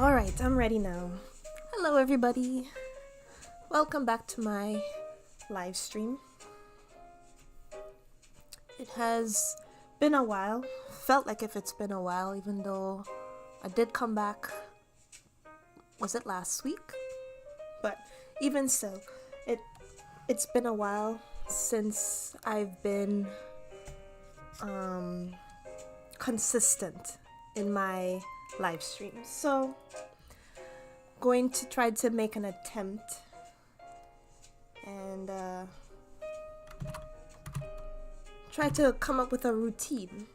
Alright, I'm ready now. Hello, everybody. Welcome back to my live stream. It has been a while. Felt like if it's been a while, even though I did come back. Was it last week? But even so, it's been a while since I've been consistent in my live streams. So going to try to make an attempt and try to come up with a routine.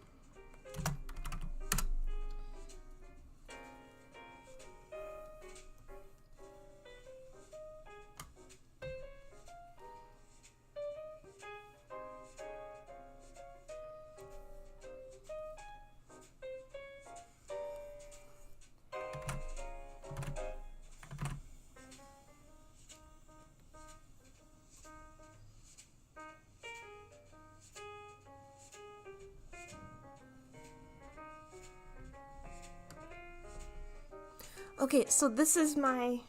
Okay, so this is my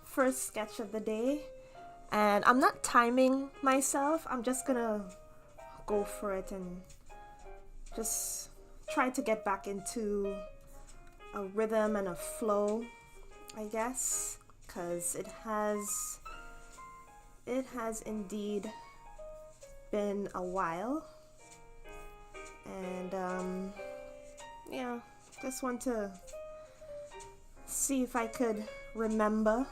first sketch of the day, and I'm not timing myself. I'm just gonna go for it and just try to get back into a rhythm and a flow, I guess, because it has indeed been a while, and yeah, just want to see if I could remember.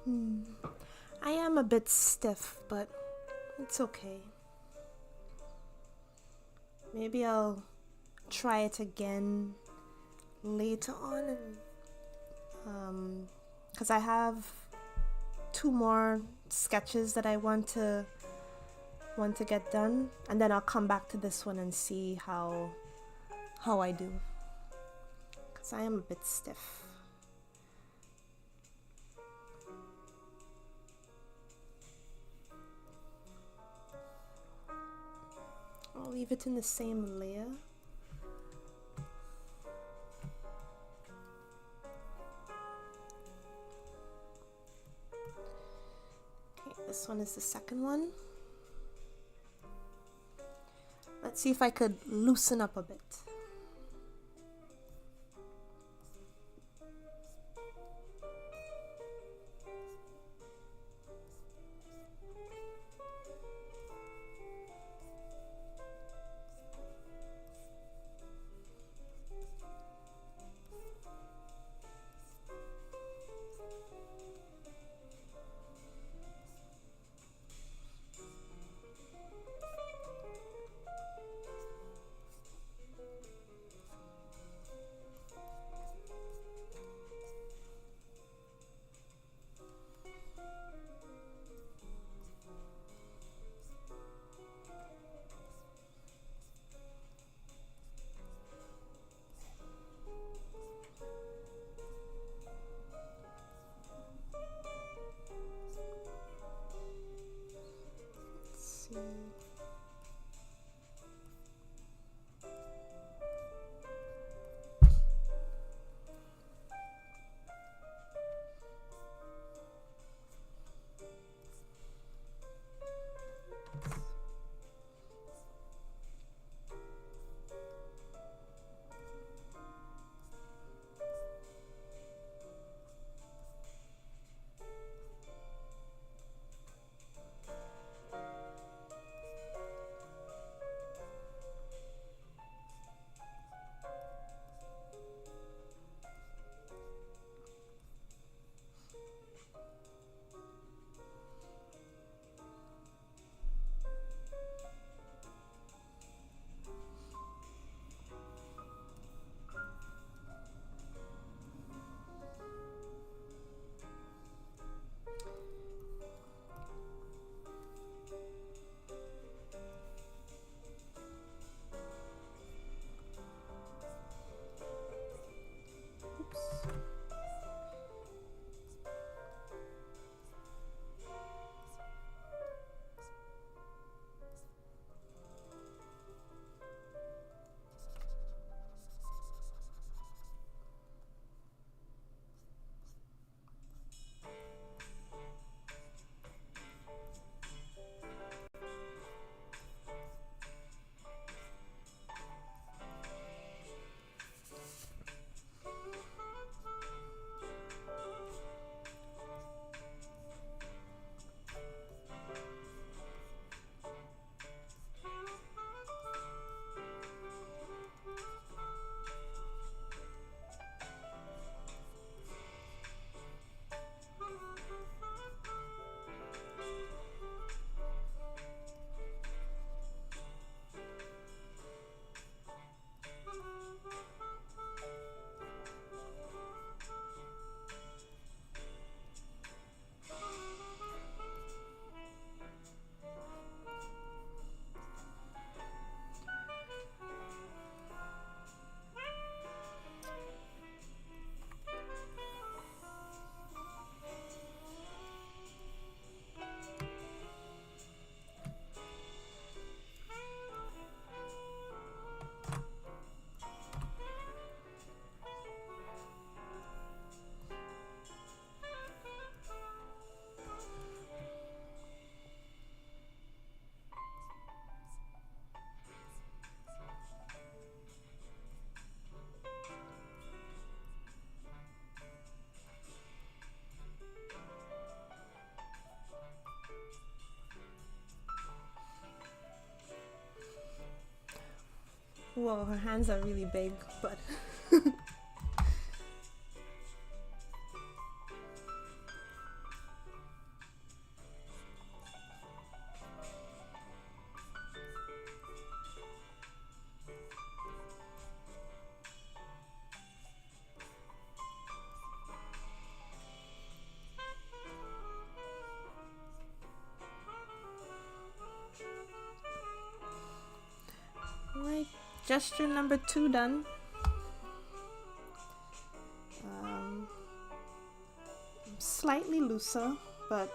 I am a bit stiff, but it's okay. Maybe I'll try it again later on, and because I have 2 more sketches that I want to get done, and then I'll come back to this one and see how I do, because I am a bit stiff. I'll leave it in the same layer. Okay, this one is the second one. Let's see if I could loosen up a bit. Whoa, her hands are really big, but gesture number 2 done. Slightly looser, but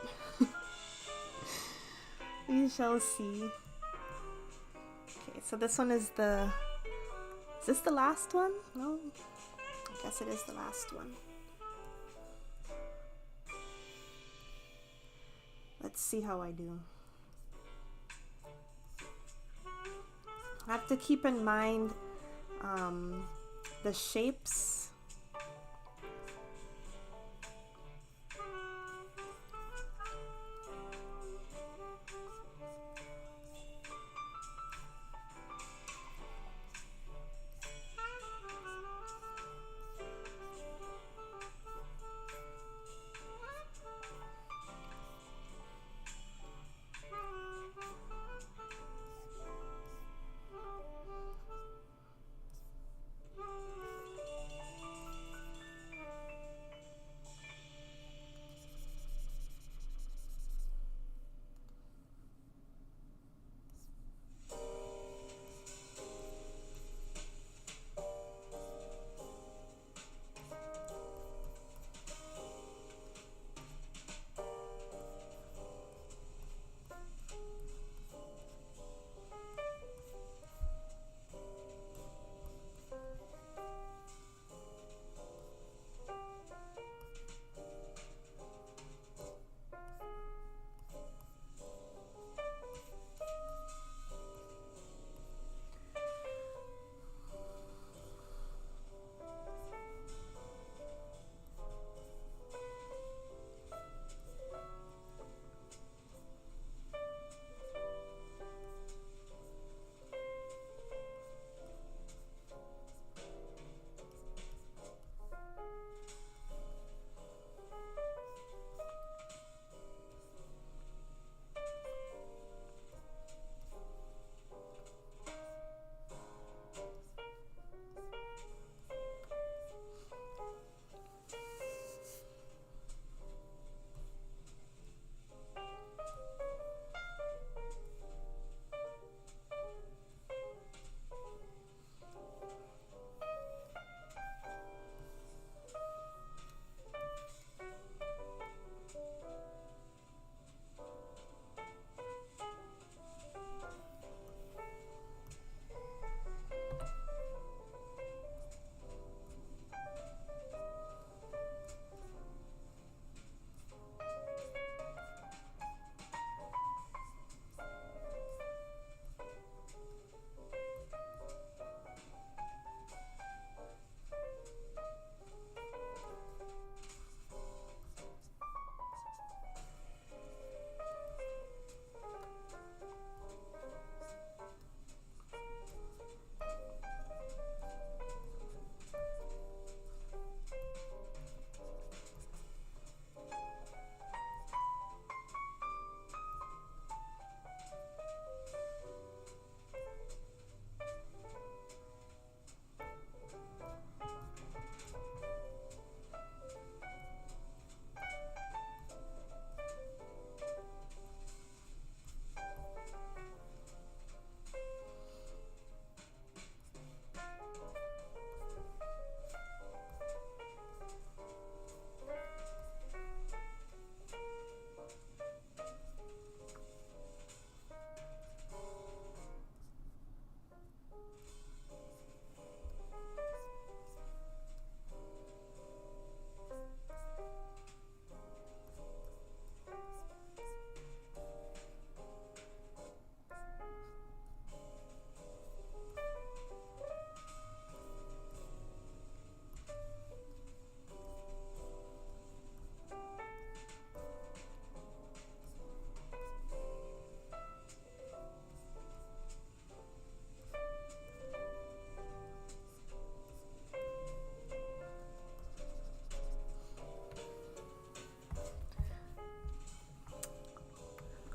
we shall see. Okay, so this one is this the last one? No, I guess it is the last one. Let's see how I do. I have to keep in mind the shapes.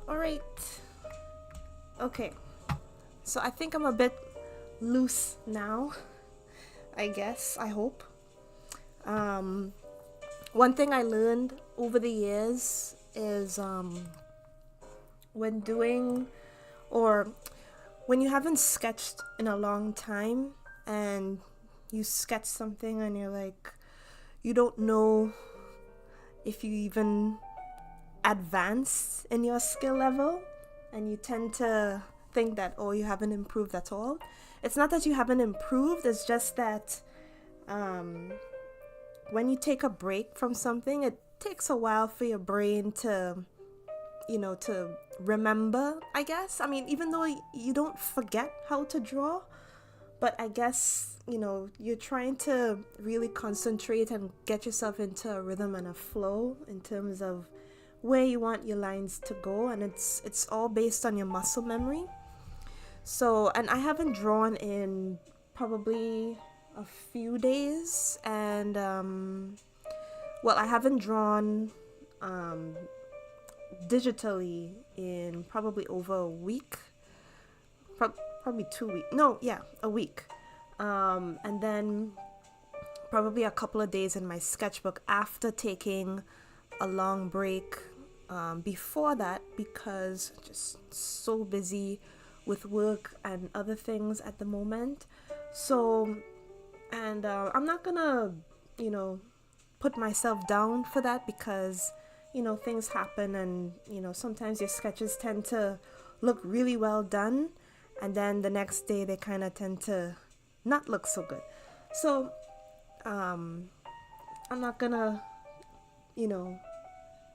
Alright. Okay. So I think I'm a bit loose now. I guess. I hope. One thing I learned over the years is when doing or when you haven't sketched in a long time and you sketch something and you're like, you don't know if you even advance in your skill level, and you tend to think that, oh, you haven't improved at all. It's not that you haven't improved, it's just that when you take a break from something, it takes a while for your brain to, to remember, I guess. I mean, even though you don't forget how to draw, but I guess, you're trying to really concentrate and get yourself into a rhythm and a flow in terms of where you want your lines to go, and it's all based on your muscle memory. So, and I haven't drawn in probably a few days, and I haven't drawn digitally in probably over a week, probably 2 weeks. No, yeah, a week. And then probably a couple of days in my sketchbook after taking a long break before that, because just so busy with work and other things at the moment. So, and I'm not gonna, put myself down for that, because things happen, and sometimes your sketches tend to look really well done, and then the next day they kind of tend to not look so good. So I'm not gonna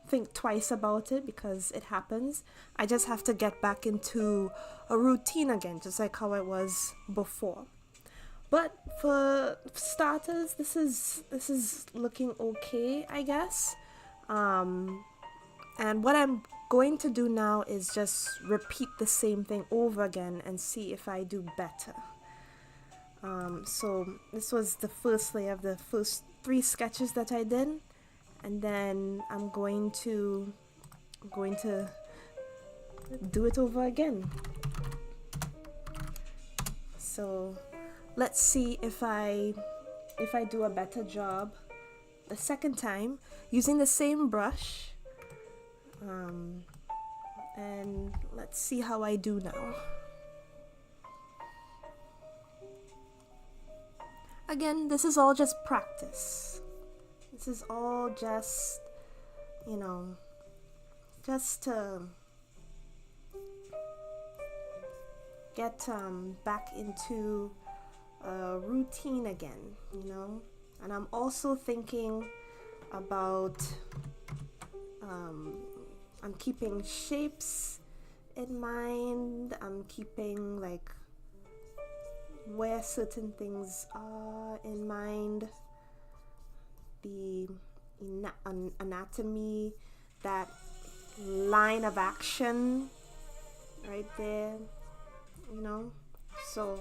think twice about it, because it happens. I just have to get back into a routine again, just like how I was before. But for starters, this is looking okay, I guess. And what I'm going to do now is just repeat the same thing over again and see if I do better. So this was the first layer of the first 3 sketches that I did, and then I'm going to do it over again. So let's see if I do a better job the second time using the same brush, and let's see how I do now. Again, this is all just practice. This is all just, just to get back into a routine again, And I'm also thinking about, I'm keeping shapes in mind. I'm keeping like where certain things are in mind, the anatomy, that line of action right there, so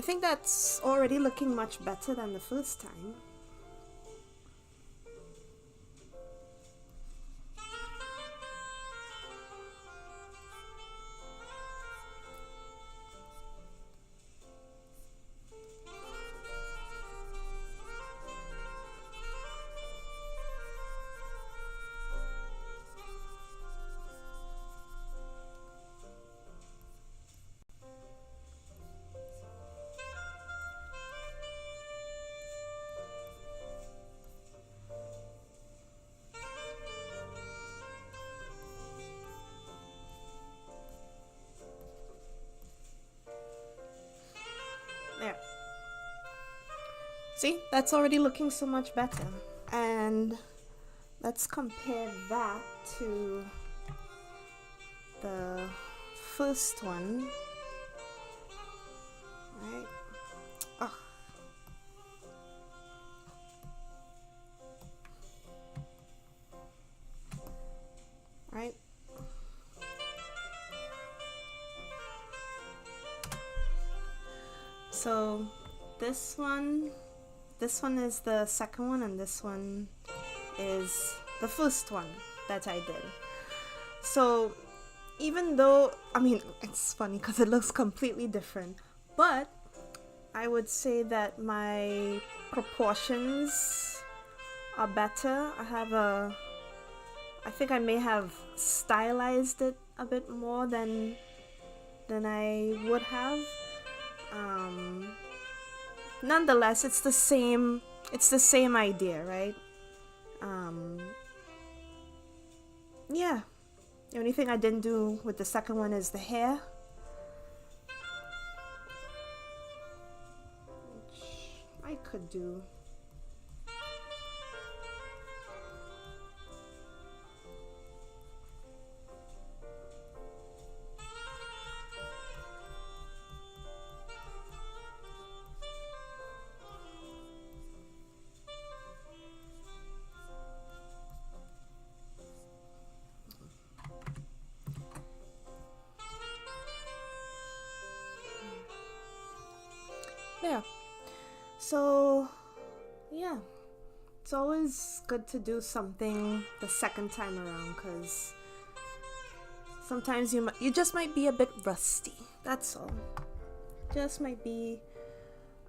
I think that's already looking much better than the first time. There. See, that's already looking so much better. And let's compare that to the first one. Right? Oh. Right? So this one is the second one, and this one is the first one that I did. So even though, I mean, it's funny because it looks completely different, but I would say that my proportions are better. I think I may have stylized it a bit more than I would have. Nonetheless, it's the same idea, right? Yeah. The only thing I didn't do with the second one is the hair. Which I could do. Yeah. So, yeah. It's always good to do something the second time around, because sometimes you just might be a bit rusty. That's all. Just might be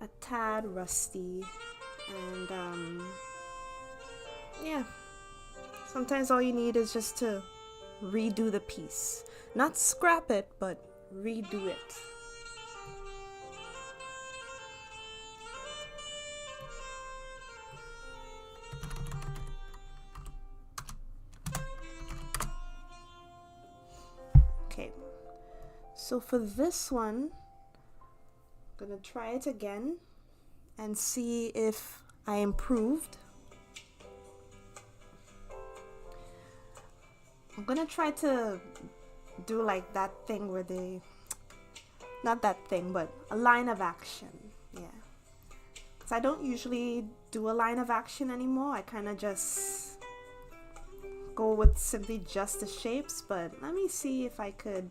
a tad rusty. And yeah. Sometimes all you need is just to redo the piece. Not scrap it, but redo it. Okay, so for this one, I'm gonna try it again and see if I improved. I'm gonna try to do like that thing where not that thing, but a line of action. Yeah, because I don't usually do a line of action anymore. I kind of just go with simply just the shapes, but let me see if I could,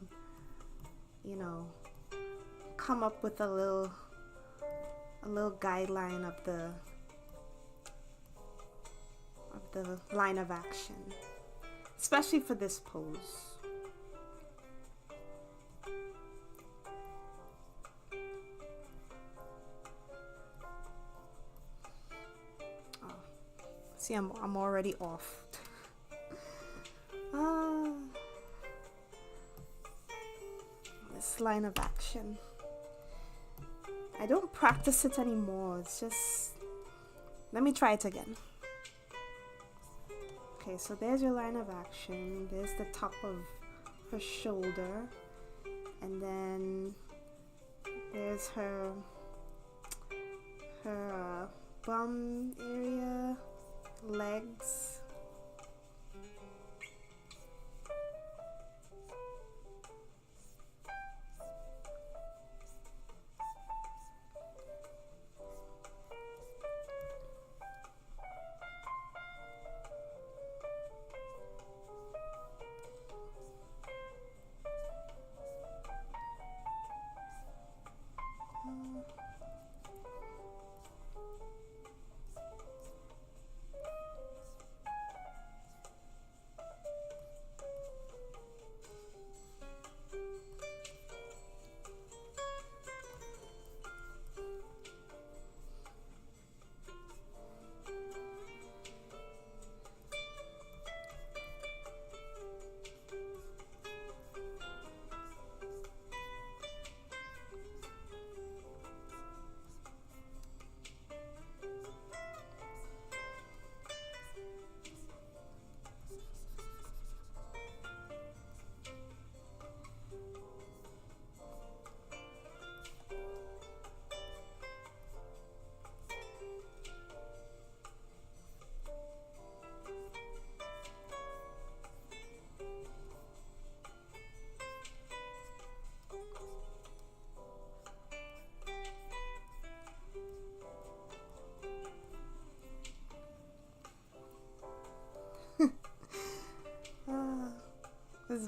come up with a little guideline of the line of action, especially for this pose. Oh, see, I'm already off. This line of action, I don't practice it anymore. It's just, let me try it again. Okay, so there's your line of action. There's the top of her shoulder, and then there's her bum area, legs.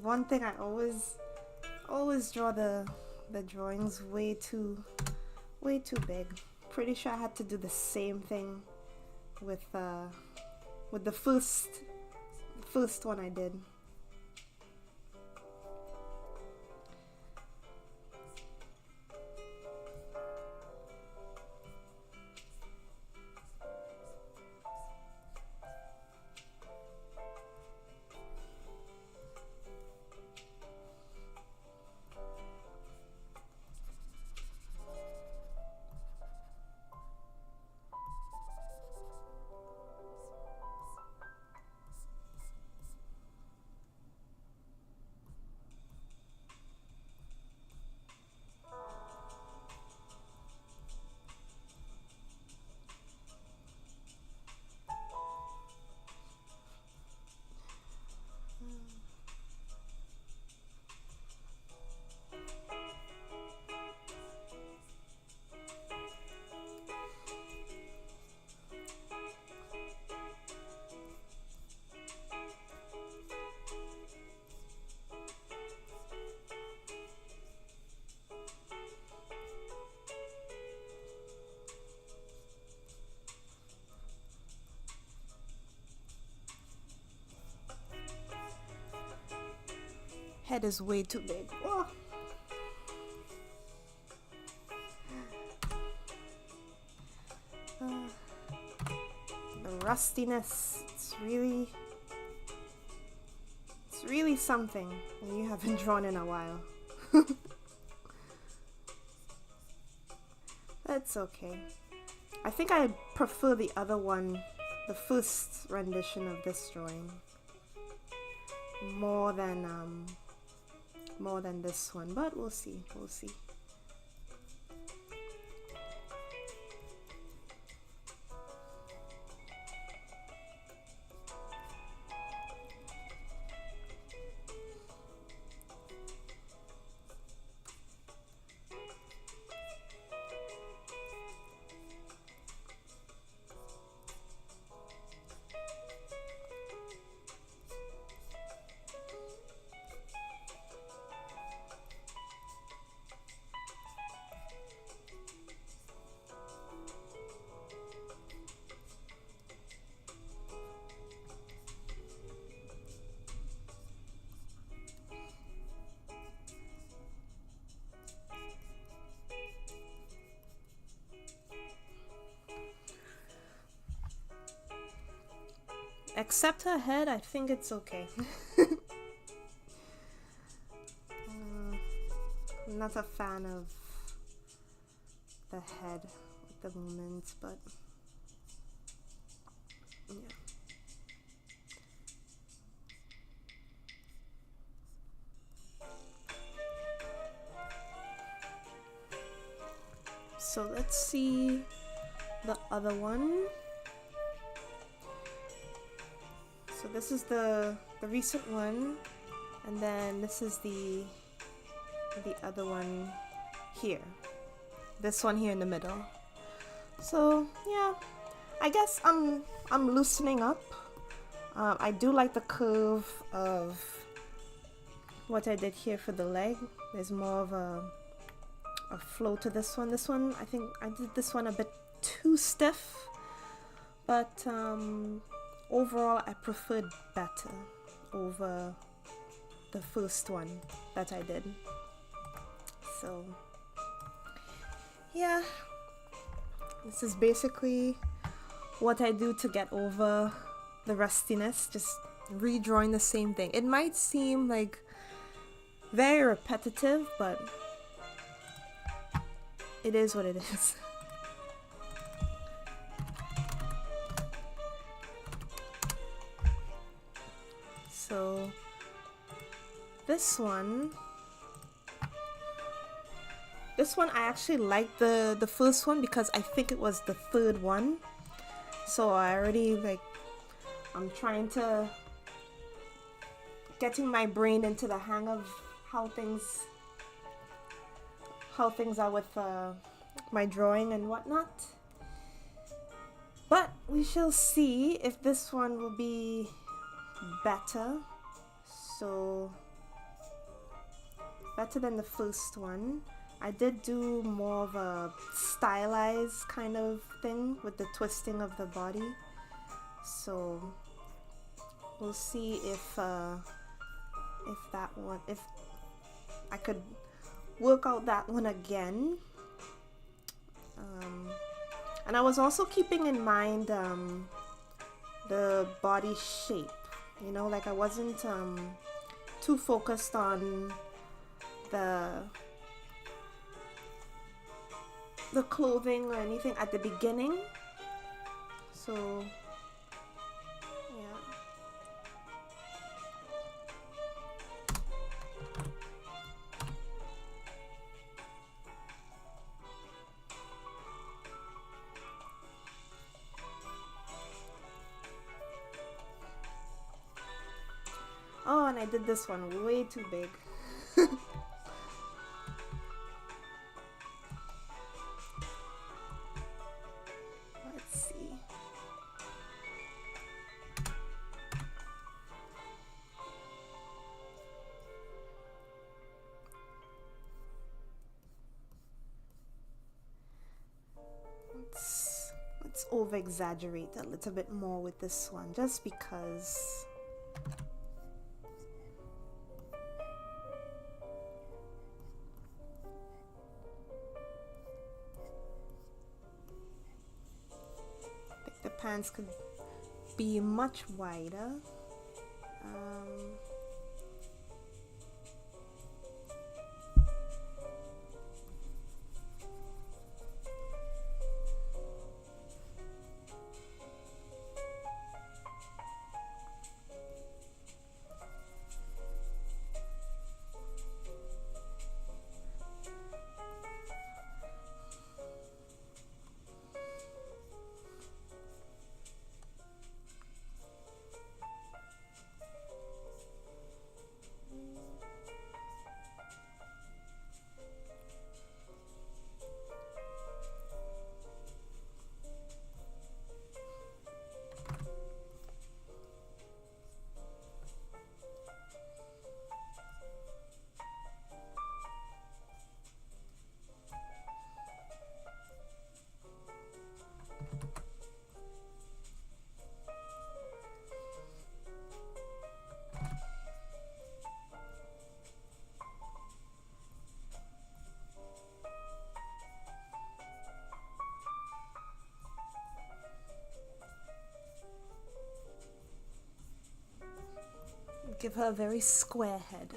one thing I always draw the drawings way too big. Pretty sure I had to do the same thing with the first one I did. Head is way too big. Oh. The rustiness, it's really something when you haven't drawn in a while. That's okay. I think I prefer the other one, the first rendition of this drawing, more than this one, but we'll see. Except her head, I think it's okay. I'm not a fan of the head at the moment, but yeah. So let's see the other one. So this is the recent one, and then this is the other one here. This one here in the middle. So yeah, I guess I'm loosening up. I do like the curve of what I did here for the leg. There's more of a flow to this one. This one, I think I did this one a bit too stiff, but overall I preferred better over the first one that I did. So yeah, this is basically what I do to get over the rustiness, just redrawing the same thing. It might seem like very repetitive, but it is what it is. So this one I actually like the first one because I think it was the third one. So I already I'm trying to getting my brain into the hang of how things are with my drawing and whatnot. But we shall see if this one will be better. So better than the first one. I did do more of a stylized kind of thing with the twisting of the body. So we'll see if that one, if I could work out that one again. And I was also keeping in mind the body shape, you know, like I wasn't too focused on the clothing or anything at the beginning. So yeah. Oh, and I did this one way too big. Let's see. Let's over exaggerate a little bit more with this one, just because. The pants could be much wider. Give her a very square head.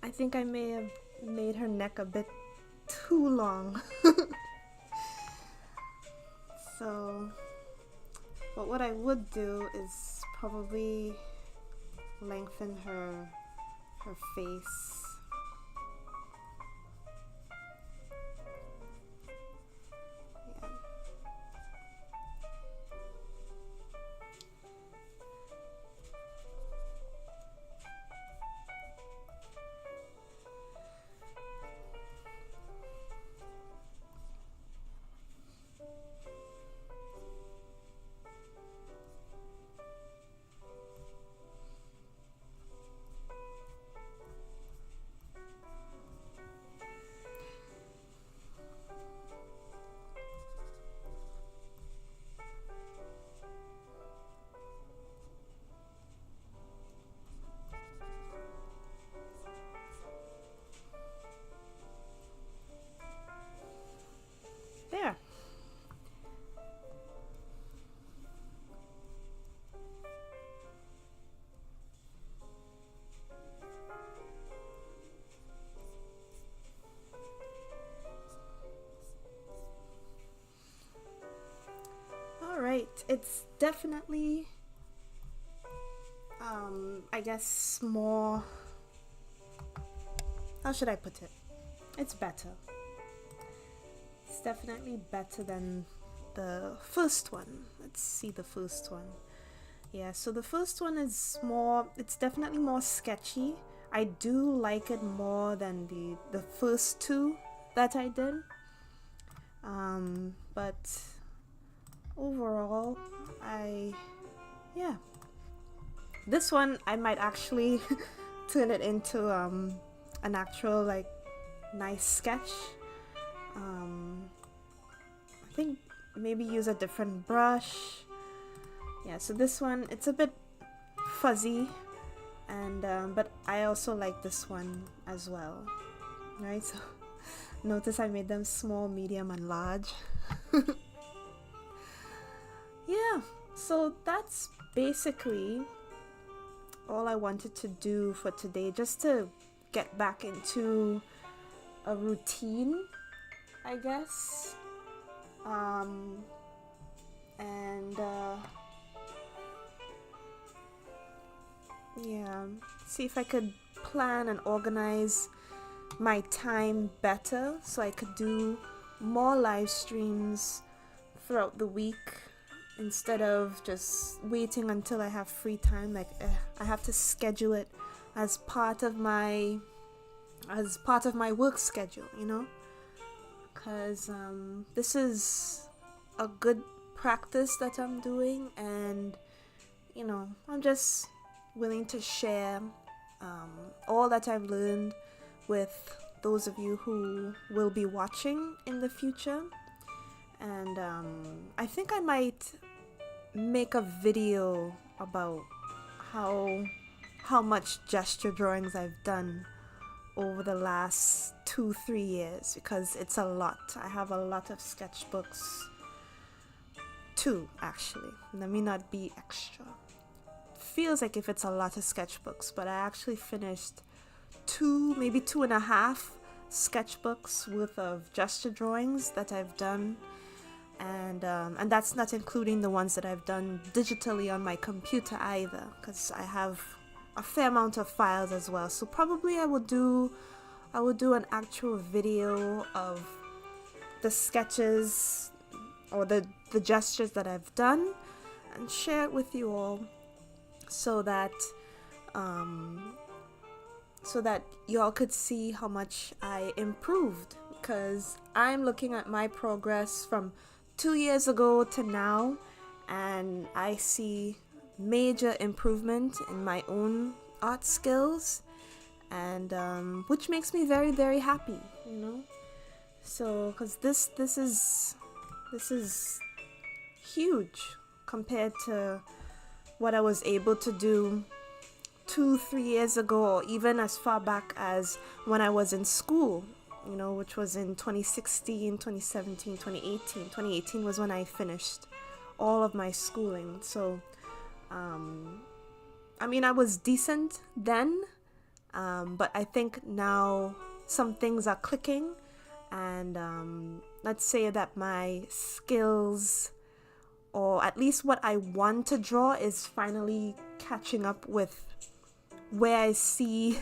I think I may have made her neck a bit too long. So, but what I would do is probably lengthen her face. Yeah. There. Alright, it's definitely, I guess more, how should I put it? It's better. It's definitely better than the first one. Let's see the first one. Yeah, so the first one is more, it's definitely more sketchy. I do like it more than the first two that I did. But overall, yeah. This one, I might actually turn it into an actual, like, nice sketch. I think maybe use a different brush. Yeah, so this one, it's a bit fuzzy, and but I also like this one as well, right? So notice I made them small, medium, and large. Yeah, so that's basically all I wanted to do for today, just to get back into a routine, I guess. And yeah, see if I could plan and organize my time better so I could do more live streams throughout the week instead of just waiting until I have free time. Like, I have to schedule it as part of my work schedule, you know, because this is a good practice that I'm doing, and you know, I'm just willing to share all that I've learned with those of you who will be watching in the future. And I think I might make a video about how much gesture drawings I've done over the last 2-3 years, because it's a lot. I have a lot of sketchbooks too, actually. Let me not be extra. Feels like if it's a lot of sketchbooks, but I actually finished 2.5 sketchbooks worth of gesture drawings that I've done, and that's not including the ones that I've done digitally on my computer either, because I have a fair amount of files as well. So probably I would do an actual video of the sketches or the gestures that I've done and share it with you all, so that y'all could see how much I improved, because I'm looking at my progress from 2 years ago to now, and I see major improvement in my own art skills, and which makes me very, very happy, you know. So because this is huge compared to what I was able to do 2-3 years ago, or even as far back as when I was in school, you know, which was in 2016, 2017, 2018. 2018 was when I finished all of my schooling. So I mean, I was decent then, But I think now some things are clicking, and let's say that my skills, or at least what I want to draw, is finally catching up with where I see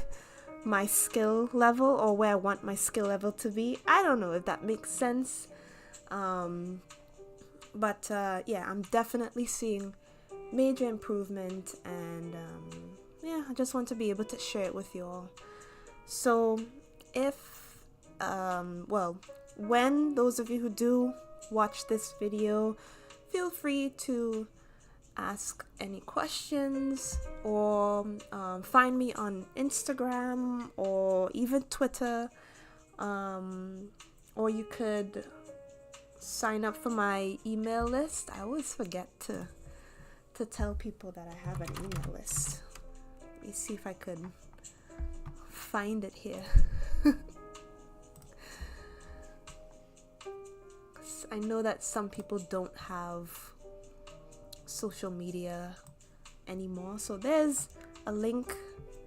my skill level, or where I want my skill level to be. I don't know if that makes sense. But yeah, I'm definitely seeing major improvement, and yeah, I just want to be able to share it with you all. So if well, when those of you who do watch this video, feel free to ask any questions, or find me on Instagram or even Twitter, or you could sign up for my email list. I always forget to tell people that I have an email list. Let me see if I could find it here. I know that some people don't have social media anymore, so there's a link.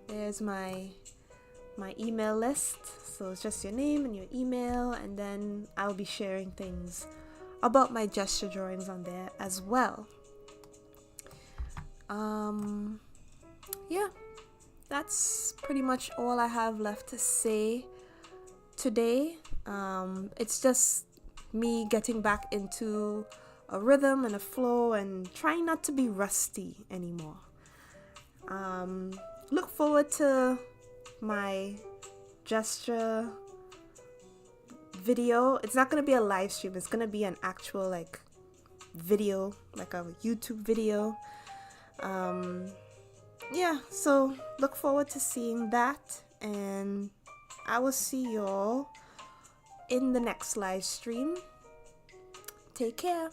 There's my email list. So it's just your name and your email, and then I'll be sharing things about my gesture drawings on there as well. Yeah, that's pretty much all I have left to say today. It's just me getting back into a rhythm and a flow, and trying not to be rusty anymore. Look forward to my gesture video. It's not gonna be a live stream, it's gonna be an actual like video, like a YouTube video. Yeah, so look forward to seeing that, and I will see y'all in the next live stream. Take care.